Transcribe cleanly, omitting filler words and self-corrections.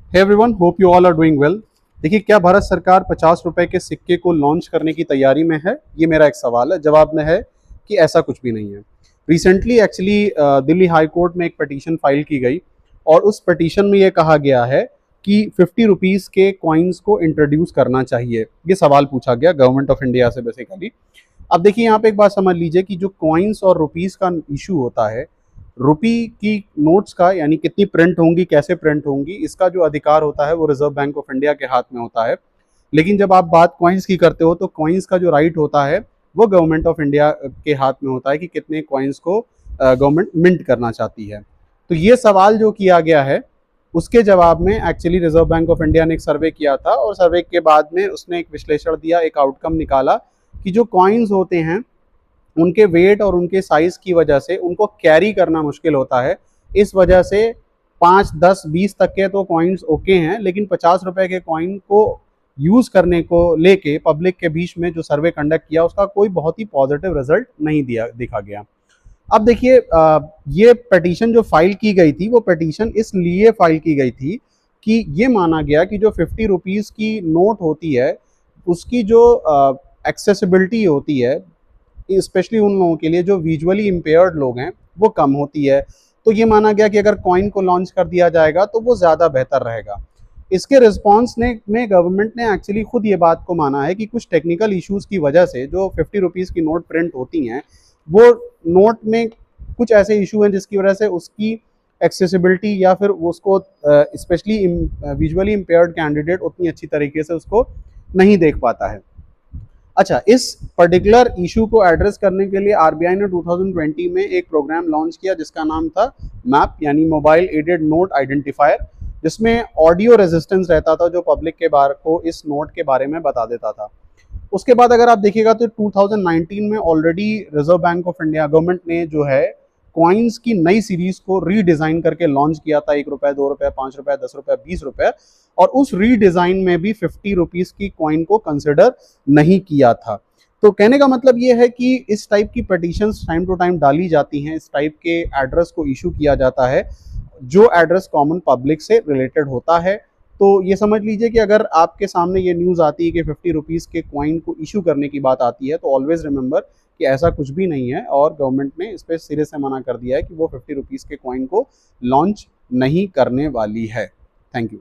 Hey everyone, hope you all are doing well. देखिए, क्या भारत सरकार 50 रुपए के सिक्के को लॉन्च करने की तैयारी में है? ये मेरा एक सवाल है। जवाब में है कि ऐसा कुछ भी नहीं है। Recently actually Delhi high court में एक पटिशन फाइल की गई और उस पटिशन में ये कहा गया है कि 50 रुपीज़ के कॉइन्स को इंट्रोड्यूस करना चाहिए। ये सवाल पूछा गया गवर्नमेंट ऑफ इंडिया से बेसिकली। अब देखिए, यहाँ पे एक बात समझ लीजिए कि जो कॉइन्स और रुपीज़ का इशू होता है, रुपी की नोट्स का यानी कितनी प्रिंट होंगी, कैसे प्रिंट होंगी, इसका जो अधिकार होता है वो रिजर्व बैंक ऑफ इंडिया के हाथ में होता है। लेकिन जब आप बात कॉइन्स की करते हो तो कॉइन्स का जो राइट होता है वो गवर्नमेंट ऑफ इंडिया के हाथ में होता है कि कितने कॉइन्स को गवर्नमेंट मिंट करना चाहती है। तो ये सवाल जो किया गया है उसके जवाब में actually reserve bank of India ने एक सर्वे किया था और सर्वे के बाद में उसने एक विश्लेषण दिया, एक आउटकम निकाला कि जो कॉइन्स होते हैं उनके वेट और उनके साइज की वजह से उनको कैरी करना मुश्किल होता है। इस वजह से 5, 10, 20 तक के तो कॉइन्स ओके हैं, लेकिन 50 रुपए के कॉइन को यूज करने को लेके पब्लिक के बीच में जो सर्वे कंडक्ट किया उसका कोई बहुत ही पॉजिटिव रिजल्ट नहीं दिखा गया। अब देखिए, ये पटिशन जो फाइल की गई थी वो पटिशन इसलिए फाइल की गई थी कि ये माना गया कि जो 50 रुपीज़ की नोट होती है उसकी जो एक्सेसिबिलिटी होती है, स्पेशली उन लोगों के लिए जो विजुअली इम्पेयर्ड लोग हैं, वो कम होती है। तो ये माना गया कि अगर कॉइन को लॉन्च कर दिया जाएगा तो वो ज़्यादा बेहतर रहेगा। इसके रिस्पॉन्स में गवर्नमेंट ने एक्चुअली खुद ये बात को माना है कि कुछ टेक्निकल इश्यूज़ की वजह से जो 50 रुपीज़ की नोट प्रिंट होती हैं वो नोट में कुछ ऐसे इशू हैं जिसकी वजह से उसकी एक्सेसिबिलिटी या फिर उसको स्पेशली विजुअली इम्पेयर्ड कैंडिडेट उतनी अच्छी तरीके से उसको नहीं देख पाता है। अच्छा, इस पर्टिकुलर इशू को एड्रेस करने के लिए आरबीआई ने 2020 में एक प्रोग्राम लॉन्च किया जिसका नाम था मैप यानी मोबाइल एडेड नोट आइडेंटिफायर, जिसमें ऑडियो रेजिस्टेंस रहता था जो पब्लिक के बारे को इस नोट के बारे में बता देता था। उसके बाद अगर आप देखिएगा तो 2019 में already reserve bank of India government ने जो है कॉइन्स की नई सीरीज को रीडिजाइन करके लॉन्च किया था। 1 रुपए, 2 रुपए, 5 रुपए, 10 रुपए, 20 रुपए, और उस रीडिजाइन में भी 50 रुपीज़ की कॉइन को कंसिडर नहीं किया था। तो कहने का मतलब ये है कि इस टाइप की पटिशंस टाइम टू टाइम डाली जाती हैं, इस टाइप के एड्रेस को इशू किया जाता है जो एड्रेस कॉमन पब्लिक से रिलेटेड होता है। तो ये समझ लीजिए कि अगर आपके सामने ये न्यूज़ आती है कि 50 रुपीज़ के कॉइन को इशू करने की बात आती है तो ऑलवेज रिमेंबर कि ऐसा कुछ भी नहीं है और गवर्नमेंट ने इस पर सिरे से मना कर दिया है कि वो 50 रुपीज़ के कॉइन को लॉन्च नहीं करने वाली है। Thank you.